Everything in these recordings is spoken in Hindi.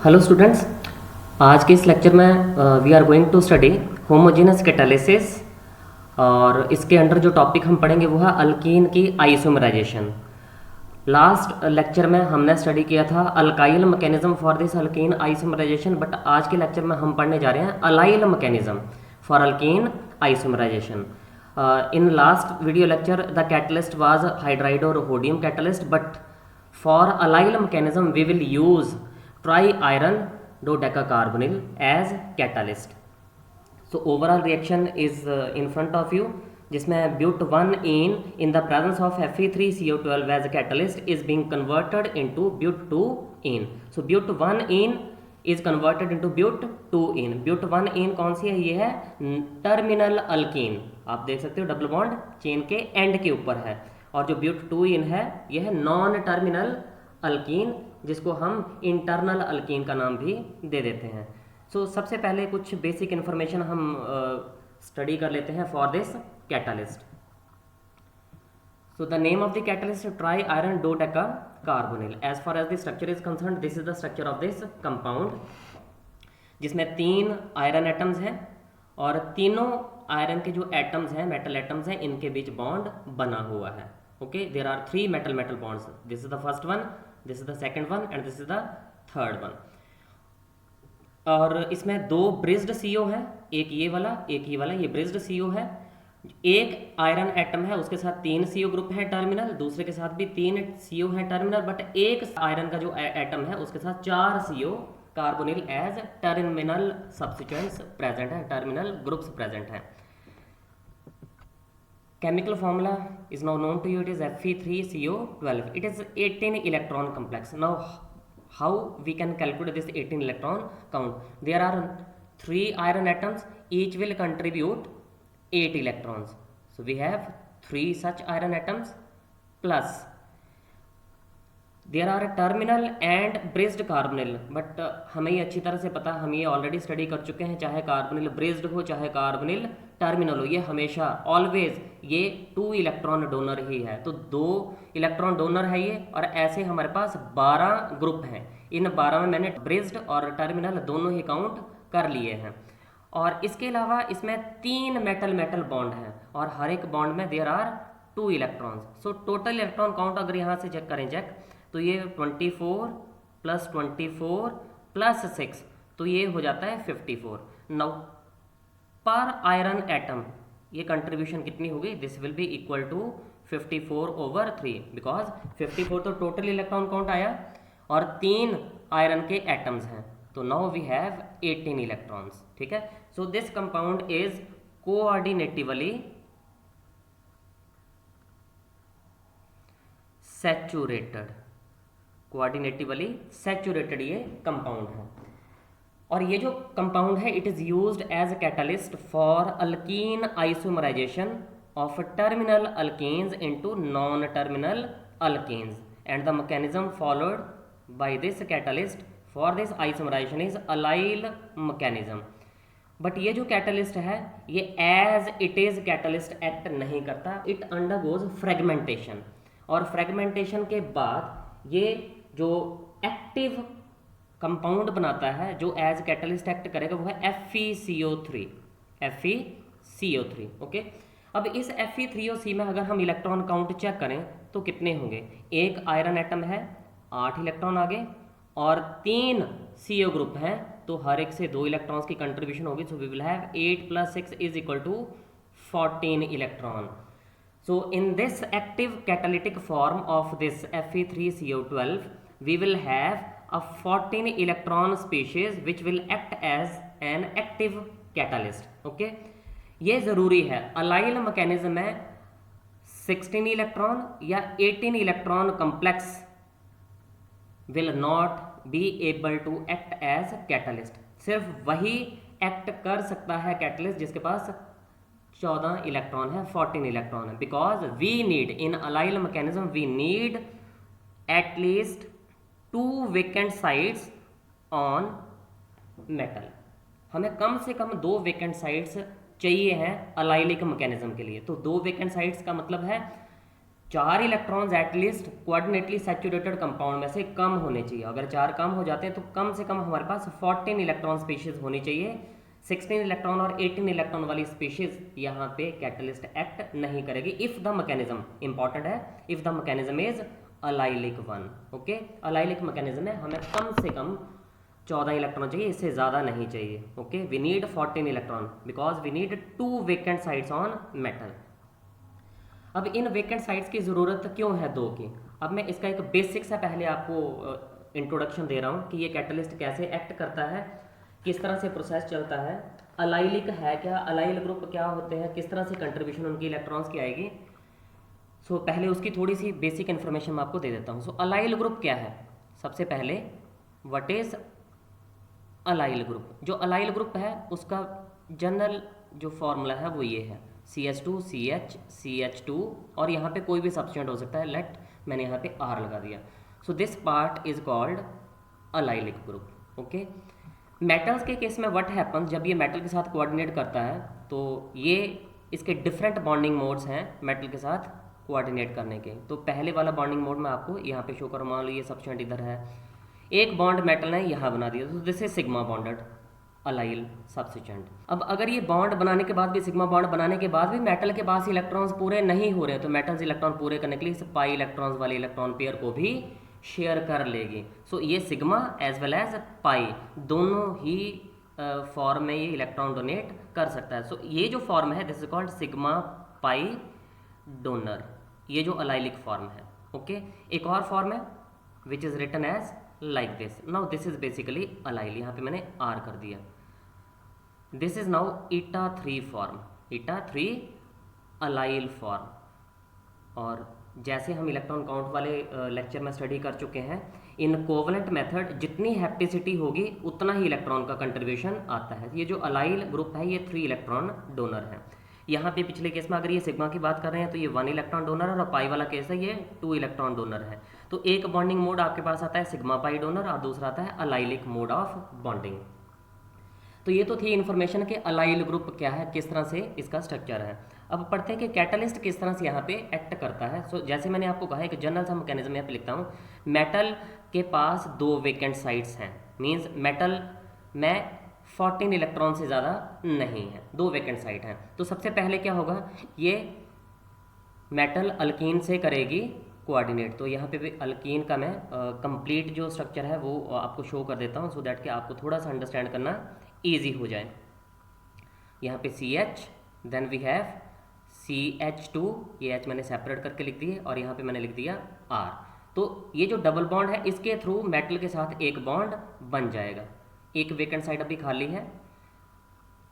हेलो स्टूडेंट्स, आज के इस लेक्चर में we are going to study homogeneous catalysis. और इसके अंडर जो टॉपिक हम पढ़ेंगे वो है अल्कीन की आइसोमराइजेशन। लास्ट लेक्चर में हमने स्टडी किया था alkyl mechanism for this alkene isomerisation, but आज के लेक्चर में हम पढ़ने जा रहे हैं allyl mechanism for alkene isomerisation. In last video lecture the catalyst was hydride और rhodium catalyst, but for allyl mechanism we will use tri iron dodecacarbonyl as catalyst. So overall reaction is in front of you, जिसमें but1ene in the presence of Fe3CO12 as a catalyst is being converted into but2ene. So but1ene is converted into but2ene. but1ene कौन सी है? ये है टर्मिनल अल्कीन। आप देख सकते हो डबल बॉन्ड चेन के एंड के ऊपर है। और जो but2ene है ये है नॉन टर्मिनल अल्कीन, जिसको हम इंटरनल अल्कीन का नाम भी दे देते हैं। सो सबसे पहले कुछ बेसिक इन्फॉर्मेशन हम स्टडी कर लेते हैं for this catalyst. So the name of the catalyst tri iron dodecacarbonyl. As far as the structure is concerned, this is the structure of this compound, जिसमें 3 आयरन एटम्स हैं और तीनों आयरन के जो एटम्स हैं, मेटल एटम्स हैं, इनके बीच बॉन्ड बना हुआ है। Okay, there are 3 metal bonds. This is the first one, this is the second one and this is the third one. और इसमें 2 ब्रिज्ड सीओ है, एक ये वाला एक ये वाला, ये ब्रिज्ड सीओ है। एक आयरन एटम है उसके साथ 3 सीओ ग्रुप है टर्मिनल, दूसरे के साथ भी 3 सीओ है टर्मिनल, बट एक आयरन का जो एटम है उसके साथ 4 CO carbonyl as terminal substituents present है, टर्मिनल ग्रुप्स प्रेजेंट है। Chemical formula is now known to you. It is Fe3CO12. It is 18 electron complex. Now how we can calculate this 18 electron count? There are 3 iron atoms, each will contribute 8 electrons. So we have 3 such iron atoms plus there are terminal and bridged carbonyl. But हमें ये अच्छी तरह से पता, हम ये ऑलरेडी स्टडी कर चुके हैं, चाहे कार्बोनिल ब्रिज्ड हो चाहे कार्बोनिल टर्मिनल हो, ये हमेशा ऑलवेज ये 2 इलेक्ट्रॉन डोनर ही है। तो 2 इलेक्ट्रॉन डोनर है ये, और ऐसे हमारे पास 12 ग्रुप हैं। इन 12 में मैंने ब्रिज्ड और टर्मिनल दोनों ही काउंट कर लिए हैं। और इसके अलावा इसमें 3 मेटल बॉन्ड हैं और हर एक बॉन्ड में there are 2 electrons. So total electron count अगर यहाँ से चेक करें तो ये 24 + 24 + 6, तो ये हो जाता है 54। नाउ पर आयरन एटम ये कंट्रीब्यूशन कितनी होगी? This will be equal to 54/3, because 54 तो टोटल इलेक्ट्रॉन काउंट आया और 3 आयरन के एटम्स हैं, तो नाउ वी हैव 18 इलेक्ट्रॉन्स। ठीक है, so this compound is coordinatively saturated. Coordinatively saturated ये कंपाउंड है। और ये जो कंपाउंड है it is used as a catalyst for alkene isomerisation of terminal alkenes into non terminal alkenes, and the mechanism followed by this catalyst for this isomerisation is allyl mechanism. But ये जो कैटलिस्ट है ये as it is catalyst act नहीं करता, इट अंडरगोज फ्रेगमेंटेशन। और फ्रेगमेंटेशन के बाद ये जो एक्टिव कंपाउंड बनाता है, जो एज कैटलिस्ट एक्ट करेगा, वो है FeCO3। FeCO3 okay. अब इस Fe3O3 में अगर हम इलेक्ट्रॉन काउंट चेक करें तो कितने होंगे? एक आयरन एटम है, 8 इलेक्ट्रॉन आगे, और 3 CO ग्रुप हैं, तो हर एक से 2 इलेक्ट्रॉन्स की कंट्रीब्यूशन होगी। So we will have 8 + 6 = 14 electron. So in this active catalytic form of this Fe3CO12, we will have a 14 electron species which will act as an active catalyst. Okay, ये जरूरी है। अलाइल मैकेनिज्म में 16 इलेक्ट्रॉन या 18 electron complex will not be able to act as catalyst। सिर्फ वही एक्ट कर सकता है कैटलिस्ट जिसके पास 14 इलेक्ट्रॉन है, 14 इलेक्ट्रॉन है, because we need in allyl mechanism we need at least 2 vacant sites on metal. हमें कम से कम 2 वेकेंट साइट्स चाहिए हैं अलाइलिक मैकेनिज्म के लिए। तो 2 वेकेंट साइट्स का मतलब है 4 electrons at least coordinately saturated compound में से कम होने चाहिए। अगर 4 कम हो जाते हैं तो कम से कम हमारे पास 14 इलेक्ट्रॉन स्पीशीज होनी चाहिए। 16 इलेक्ट्रॉन और 18 इलेक्ट्रॉन वाली स्पीशीज यहाँ पे कैटलिस्ट एक्ट नहीं करेगी इफ द मैकेनिज्म, इंपॉर्टेंट है, if the mechanism is allylic 1। Okay, allylic mechanism है, हमें कम से कम 14 इलेक्ट्रॉन चाहिए, इससे ज़्यादा नहीं चाहिए। Okay, we need 14 electron because we need 2 vacant sides on metal. अब इन वेकेंट साइड्स की ज़रूरत क्यों है 2 की? अब मैं इसका एक बेसिक सा पहले आपको इंट्रोडक्शन दे रहा हूँ कि ये कैटलिस्ट कैसे एक्ट करता है, किस तरह से प्रोसेस चलता है, अलाइलिक है क्या, अलाइल ग्रुप क्या होते हैं, किस तरह से कंट्रीब्यूशन उनकी इलेक्ट्रॉन्स की आएगी। सो पहले उसकी थोड़ी सी बेसिक इन्फॉर्मेशन मैं आपको दे देता हूँ। सो अलाइल ग्रुप क्या है? सबसे पहले व्हाट इज अलाइल ग्रुप? जो अलाइल ग्रुप है उसका जनरल जो फॉर्मूला है वो ये है CH2 CH CH2 और यहाँ पे कोई भी सब्सटेंट हो सकता है, लेट मैंने यहाँ पे R लगा दिया। So this part is called allylic group. Okay, metals के केस में व्हाट हैपन्स, जब ये मेटल के साथ कोऑर्डिनेट करता है तो ये इसके डिफरेंट बॉन्डिंग मोड्स हैं मेटल के साथ कोऑर्डिनेट करने के। तो पहले वाला बॉन्डिंग मोड मैं आपको यहाँ पे शो करूँ। मान लो ये सब्सटेंट इधर है, एक बॉन्ड मेटल ने यहाँ बना दिया, तो this is sigma bonded allyl substituent. अब अगर ये बॉन्ड बनाने के बाद भी, सिग्मा बॉन्ड बनाने के बाद भी मेटल के पास इलेक्ट्रॉन्स पूरे नहीं हो रहे, तो मेटल्स इलेक्ट्रॉन पूरे करने के लिए इस पाई इलेक्ट्रॉन्स वाले इलेक्ट्रॉन पेयर को भी शेयर कर लेगी। सो ये सिग्मा एज वेल एज पाई दोनों ही फॉर्म में ये इलेक्ट्रॉन डोनेट कर सकता है। सो ये जो फॉर्म है this is called sigma pi donor, ये जो अलाइलिक फॉर्म है। ओके, एक और फॉर्म है which is written as like this. Now this is basically allyl, यहाँ पे मैंने R कर दिया। This is now eta 3 form, eta 3 allyl form. और जैसे हम इलेक्ट्रॉन काउंट वाले लेक्चर में स्टडी कर चुके हैं, इन कोवलेंट मेथड जितनी हैप्टिसिटी होगी उतना ही इलेक्ट्रॉन का कंट्रीब्यूशन आता है। ये जो अलाइल ग्रुप है ये 3 इलेक्ट्रॉन डोनर है। यहाँ पे पिछले केस में अगर ये सिग्मा की बात कर रहे हैं तो ये 1 इलेक्ट्रॉन डोनर है, और पाई वाला केस है ये 2 इलेक्ट्रॉन डोनर है। तो एक बॉन्डिंग मोड आपके पास आता है सिग्मा पाई डोनर और दूसरा आता है अलाइलिक मोड ऑफ बॉन्डिंग। तो ये तो थी इन्फॉर्मेशन कि अलाइल ग्रुप क्या है, किस तरह से इसका स्ट्रक्चर है। अब पढ़ते हैं कि कैटलिस्ट किस तरह से यहाँ पे एक्ट करता है। सो जैसे मैंने आपको कहा एक जनरल सा मैकेनिज्म यहाँ पे लिखता हूँ। मेटल के पास 2 वेकेंट साइड्स हैं, मीन्स मेटल में 14 इलेक्ट्रॉन से ज़्यादा नहीं है, 2 वेकेंट साइड हैं। तो सबसे पहले क्या होगा, ये मेटल अल्कीन से करेगी कोऑर्डिनेट। तो यहाँ पे भी अल्कीन का मैं कंप्लीट जो स्ट्रक्चर है वो आपको शो कर देता हूँ, सो दैट कि आपको थोड़ा सा अंडरस्टैंड करना ईजी हो जाए। यहाँ पे CH, then we have CH2, ये H मैंने सेपरेट करके लिख दिए, और यहाँ पे मैंने लिख दिया R। तो ये जो डबल बॉन्ड है इसके थ्रू मेटल के साथ एक बॉन्ड बन जाएगा। एक वेकेंट साइड अभी खाली है,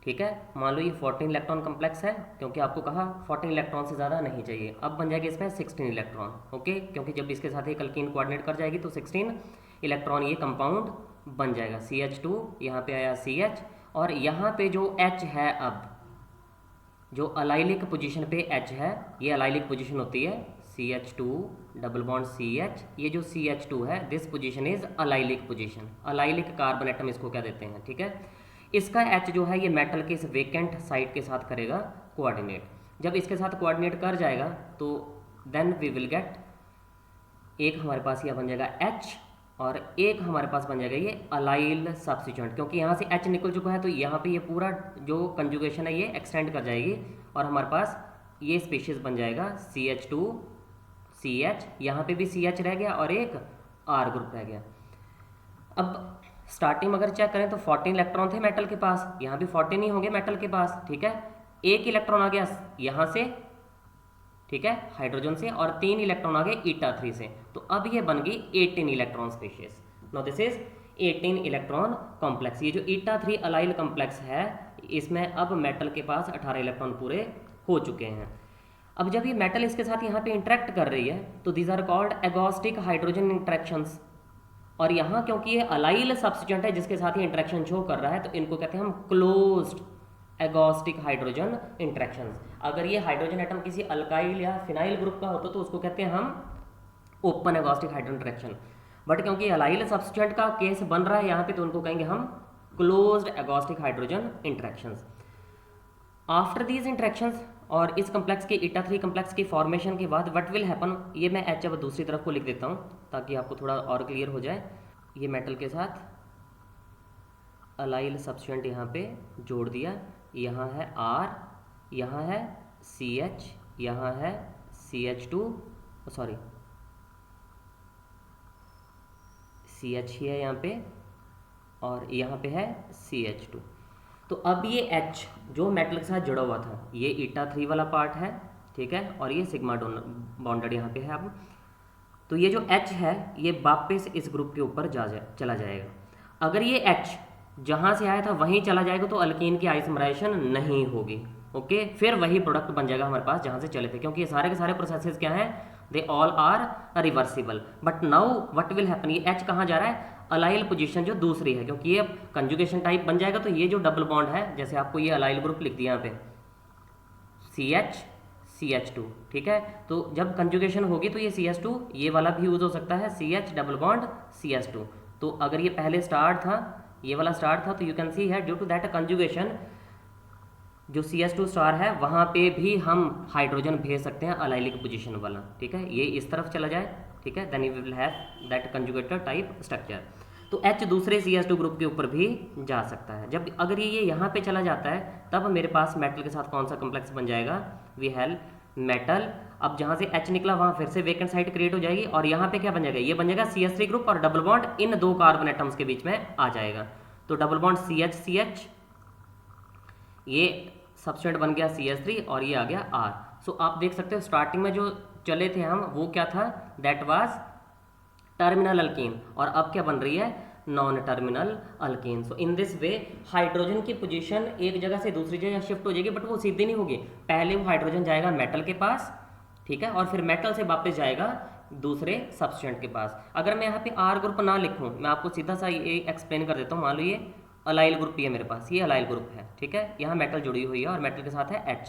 ठीक है। मान लो ये 14 इलेक्ट्रॉन कम्प्लेक्स है, क्योंकि आपको कहा 14 इलेक्ट्रॉन से ज़्यादा नहीं चाहिए। अब बन जाएगी इसमें 16 इलेक्ट्रॉन। ओके, क्योंकि जब इसके साथ एक अल्कीन कोऑर्डिनेट कर जाएगी तो 16 इलेक्ट्रॉन ये कंपाउंड बन जाएगा। CH2, यहाँ पे आया CH, और यहाँ पे जो H है, अब जो अलाइलिक पोजीशन पे H है, ये अलाइलिक पोजीशन होती है CH2 डबल बॉन्ड CH। ये जो CH2 है this position is allylic position, allylic carbon atom इसको क्या देते हैं, ठीक है। इसका H जो है ये मेटल के इस वेकेंट साइड के साथ करेगा कोऑर्डिनेट। जब इसके साथ कोऑर्डिनेट कर जाएगा तो देन वी विल गेट, एक हमारे पास यह बन जाएगा H, और एक हमारे पास बन जाएगा ये अलाइल सब्स्टिट्यूएंट। क्योंकि यहाँ से H निकल चुका है तो यहाँ पे ये पूरा जो कंजुगेशन है ये एक्सटेंड कर जाएगी, और हमारे पास ये स्पीशीज बन जाएगा CH2 CH, यहाँ पे भी CH रह गया और एक R ग्रुप रह गया। अब स्टार्टिंग अगर चेक करें तो 14 इलेक्ट्रॉन थे मेटल के पास, यहाँ भी 14 ही होंगे मेटल के पास, ठीक है। एक इलेक्ट्रॉन आ गया यहाँ से, ठीक है, हाइड्रोजन से, और 3 इलेक्ट्रॉन आ गए ईटा 3 से। तो अब ये बन गई 18 electron species. Now this is 18 electron complex. ये जो ईटा 3 अलाइल कॉम्प्लेक्स है इसमें अब मेटल के पास 18 इलेक्ट्रॉन पूरे हो चुके हैं। अब जब ये मेटल इसके साथ यहाँ पे इंटरेक्ट कर रही है तो these are called agostic hydrogen interactions. और यहाँ क्योंकि ये अलाइल सब्स्टिट्यूएंट है जिसके साथ ये इंटरेक्शन शो कर रहा है तो इनको कहते हैं हम क्लोज्ड एगोस्टिक हाइड्रोजन इंटरेक्शंस। अगर ये हाइड्रोजन एटम किसी अल्काइल या फिनाइल ग्रुप का होता तो उसको कहते हैं हम ओपन एगोस्टिक हाइड्रोजन इंटरेक्शन। बट क्योंकि अलाइल सब्स्टिट्यूएंट का केस बन रहा है यहाँ पे तो उनको कहेंगे हम closed एगोस्टिक hydrogen interactions. After these interactions, और इस कम्प्लेक्स के eta3 कम्प्लेक्स की फॉर्मेशन के बाद व्हाट विल हैपन, ये मैं H अब दूसरी तरफ को लिख देता हूँ ताकि आपको थोड़ा और क्लियर हो जाए। ये मेटल के साथ अलाइल सब्सटेंट यहाँ पे जोड़ दिया, यहाँ है R, यहाँ है CH, यहाँ है CH2, सॉरी CH ही है यहाँ पे, और यहाँ पे है CH2। तो अब ये H जो मेटल के साथ जुड़ा हुआ था, ये eta3 वाला पार्ट है, ठीक है, और ये सिग्मा बॉन्डेड यहाँ पे है। अब तो ये जो H है ये वापस इस ग्रुप के ऊपर चला जाएगा। अगर ये H जहाँ से आया था वहीं चला जाएगा तो अल्कीन की आइसोमराइजेशन नहीं होगी। ओके, फिर वही प्रोडक्ट बन जाएगा हमारे पास जहाँ से चले थे, क्योंकि ये सारे के सारे प्रोसेसेस क्या हैं, they all are reversible. But now what will happen, ये H कहाँ जा रहा है, अलाइल पोजीशन जो दूसरी है, क्योंकि ये कंजुगेशन टाइप बन जाएगा। तो ये जो डबल बॉन्ड है, जैसे आपको ये अलाइल ग्रुप लिख दिया यहाँ पे CH CH2, ठीक है, तो जब कंजुगेशन होगी तो ये CH2 ये वाला भी यूज हो सकता है, CH डबल बॉन्ड CH2। तो अगर ये पहले स्टार्ट था, ये वाला स्टार्ट था, तो यू कैन सी है ड्यू टू दैट कंजुगेशन जो CH2 स्टार है वहाँ पे भी हम हाइड्रोजन भेज सकते हैं अलाइलिक पोजीशन वाला, ठीक है, ये इस तरफ चला जाए, ठीक है, then you will have that conjugated type structure. तो H दूसरे CH2 ग्रुप के ऊपर भी जा सकता है। जब अगर ये यहाँ पे चला जाता है तब मेरे पास मेटल के साथ कौन सा कम्प्लेक्स बन जाएगा, वी हैव मेटल। अब जहाँ से H निकला वहाँ फिर से वेकेंट साइट क्रिएट हो जाएगी, और यहाँ पे क्या बन जाएगा, ये बन जाएगा CH3 ग्रुप, और डबल बॉन्ड इन दो कार्बन एटम्स के बीच में आ जाएगा। तो डबल बॉन्ड CH CH, ये सब्सटेंट बन गया CH3, और ये आ गया R। सो आप देख सकते हो स्टार्टिंग में जो चले थे हम वो क्या था, दैट वाज टर्मिनल अल्कीन, और अब क्या बन रही है, non terminal alkyne. So in this way hydrogen की पोजीशन एक जगह से दूसरी जगह शिफ्ट हो जाएगी, बट वो सीधी नहीं होगी। पहले वो हाइड्रोजन जाएगा मेटल के पास, ठीक है, और फिर मेटल से वापस जाएगा दूसरे सब्सटेंट के पास। अगर मैं यहाँ पे R ग्रुप ना लिखूँ, मैं आपको सीधा सा ये एक्सप्लेन कर देता हूँ। मान लो ये अलाइल ग्रुप ही है मेरे पास, ये अलाइल ग्रुप है, ठीक है, यहाँ मेटल जुड़ी हुई है और मेटल के साथ है H।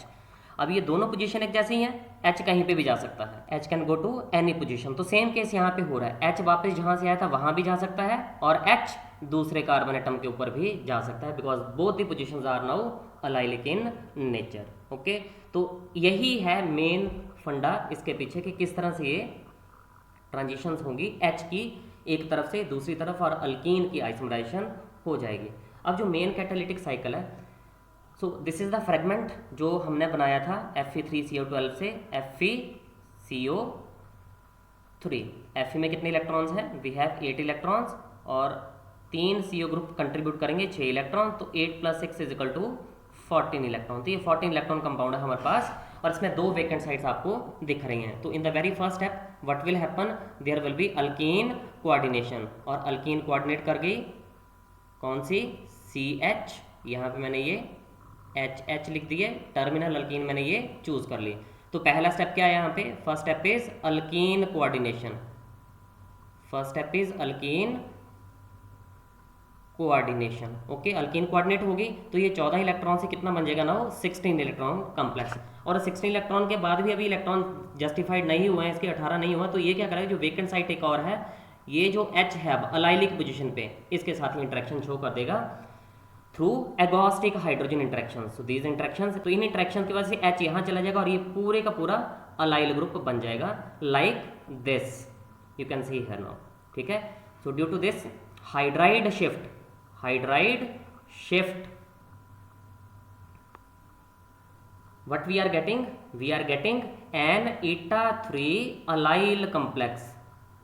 अब ये दोनों पोजीशन एक जैसी हैं, H कहीं पे भी जा सकता है, H can go to any position. तो सेम केस यहाँ पे हो रहा है, H वापस जहाँ से आया था वहाँ भी जा सकता है, और H दूसरे कार्बन एटम के ऊपर भी जा सकता है, because both the positions are now allylic in nature. Okay, तो यही है मेन फंडा इसके पीछे कि किस तरह से ये ट्रांजिशंस होंगी H की एक तरफ से दूसरी तरफ, और अल्कीन की आइसोमराइजेशन हो जाएगी। अब जो मेन कैटालिटिक साइकिल है, so this is the fragment जो हमने बनाया था Fe3CO12 से FeCO3। Fe में कितने इलेक्ट्रॉन्स हैं, वी हैव 8 इलेक्ट्रॉन्स, और 3 CO ग्रुप कंट्रीब्यूट करेंगे 6 इलेक्ट्रॉन, तो 8 + 6 = 14 इलेक्ट्रॉन। तो ये 14 इलेक्ट्रॉन कंपाउंड है हमारे पास, और इसमें 2 वेकेंट साइड्स आपको दिख रही हैं। तो in the very first step what will happen, there will be alkene coordination, और अल्कीन कोऑर्डिनेट कर गई कौन सी, CH, यहाँ पे मैंने ये HH लिख दिए, टर्मिनल अल्कीन मैंने ये चूज कर ली। तो पहला स्टेप क्या है यहाँ पे, first step is alkyne coordination, first step is alkyne coordination. Okay, alkyne coordinate होगी तो ये 14 इलेक्ट्रॉन से कितना बन जाएगा ना, 16 इलेक्ट्रॉन कम्प्लेक्स। और 16 इलेक्ट्रॉन के बाद भी अभी इलेक्ट्रॉन जस्टिफाइड नहीं हुए हैं, इसके 18 नहीं हुआ, तो ये क्या करेगा, जो वेकेंट साइट एक और है, ये जो H है अब अलाइलिक पोजीशन पे, इसके साथ ही इंटरेक्शन शो कर देगा through एगोस्टिक hydrogen interaction. So these interactions, तो इन इंटरेक्शन की वजह से H यहाँ चला जाएगा और ये पूरे का पूरा अलाइल ग्रुप बन जाएगा like this, you can see here now, ठीक है। So due to this hydride shift, hydride shift, what we are getting, we are getting an eta3 allyl complex,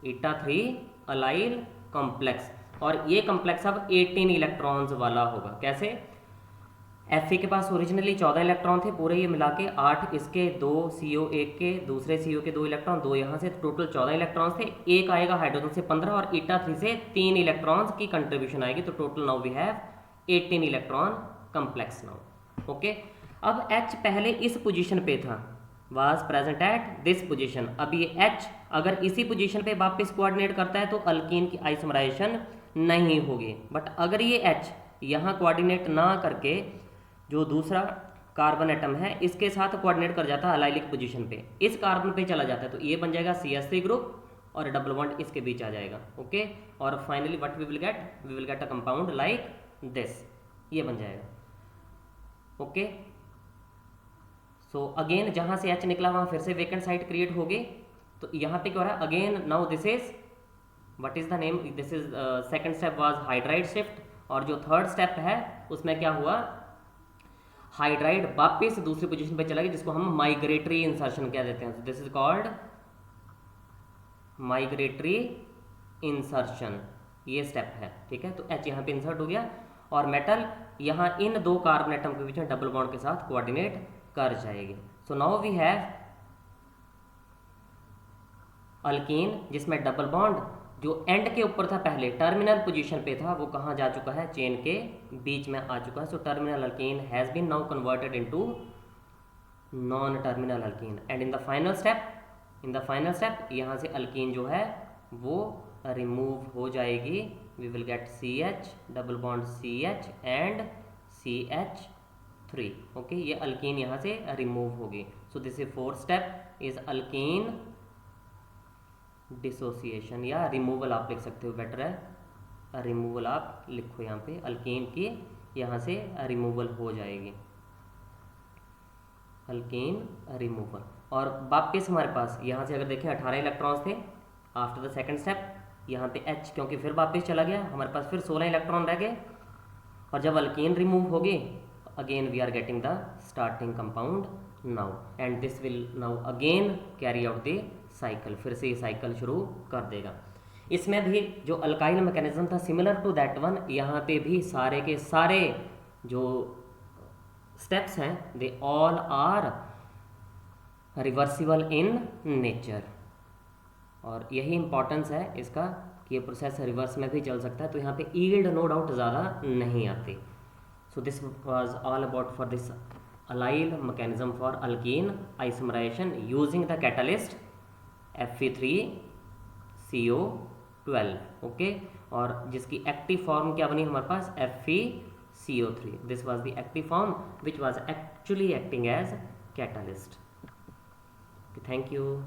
eta3 allyl complex, और ये कम्प्लेक्स अब 18 इलेक्ट्रॉन्स वाला होगा। कैसे, Fe के पास ओरिजिनली 14 इलेक्ट्रॉन थे, पूरे ये मिला के 8 इसके, 2 CO1 के, दूसरे CO के 2 इलेक्ट्रॉन, 2 यहाँ से, टोटल 14 इलेक्ट्रॉन्स थे। एक आएगा हाइड्रोजन से 15, और eta3 से 3 इलेक्ट्रॉन्स की कंट्रीब्यूशन आएगी, तो total now we have 18 electron complex now. Okay, अब H पहले इस पोजीशन पे था, was present at this position. अब ये H अगर इसी पोजीशन पे वापस कोऑर्डिनेट करता है तो अल्कीन की आइसोमराइजेशन नहीं होगी। बट अगर ये H यहाँ कोऑर्डिनेट ना करके जो दूसरा कार्बन एटम है इसके साथ कोऑर्डिनेट कर जाता है अलाइलिक पोजीशन पे, इस कार्बन पे चला जाता है, तो ये बन जाएगा CH3 ग्रुप और डबल बॉन्ड इसके बीच आ जाएगा। ओके, और finally what we will get a compound like this, ये बन जाएगा। ओके, सो अगेन जहाँ से H निकला वहाँ फिर से वेकेंट साइट क्रिएट होगी। तो यहाँ पे क्या हो रहा है, again now this is what is the name, this is second step was hydride shift, और जो थर्ड स्टेप है उसमें क्या हुआ, हाइड्राइड वापिस दूसरी पोजीशन पे चला गया, जिसको हम माइग्रेटरी इंसर्शन कह देते हैं। This is called migratory insertion, ये स्टेप है, ठीक है। तो H यहाँ पे इंसर्ट हो गया और मेटल यहाँ इन दो कार्बन एटम के बीच में डबल बॉन्ड के साथ कोऑर्डिनेट कर जाएगी। So now we have alkene जिसमें डबल बॉन्ड जो एंड के ऊपर था, पहले टर्मिनल पोजीशन पे था, वो कहाँ जा चुका है, चेन के बीच में आ चुका है। So terminal alkene has been now converted into non terminal alkene, and in the final step यहाँ से अल्कीन जो है वो रिमूव हो जाएगी। We will get CH double bond CH and CH3, okay. ये अल्कीन यहाँ से रिमूव होगी। So this is fourth step is alkene dissociation, या रिमूवल आप लिख सकते हो, बेटर है रिमूवल आप लिखो यहाँ पे, अल्कीन की यहाँ से रिमूवल हो जाएगी, अल्कीन रिमूवल। और वापिस हमारे पास यहाँ से अगर देखें 18 इलेक्ट्रॉन्स थे आफ्टर द सेकंड स्टेप, यहाँ पे H क्योंकि फिर वापस चला गया, हमारे पास फिर 16 इलेक्ट्रॉन रह गए। और जब अल्कीन रिमूव होगी again we are getting the starting compound now, and this will now again carry out the cycle, फिर से ये साइकिल शुरू कर देगा। इसमें भी जो अल्काइल मैकेनिज्म था सिमिलर टू दैट वन, यहाँ पे भी सारे के सारे जो स्टेप्स हैं they all are reversible in nature, और यही इंपॉर्टेंस है इसका कि ये प्रोसेस रिवर्स में भी चल सकता है। तो यहाँ पे ईल्ड नो डाउट ज़्यादा नहीं आती। So this was all about for this allyl mechanism for alkene isomerization using the catalyst Fe3CO12, okay. और जिसकी एक्टिव फॉर्म क्या बनी हमारे पास, FeCO3। This was the active form which was actually acting as catalyst. Thank you.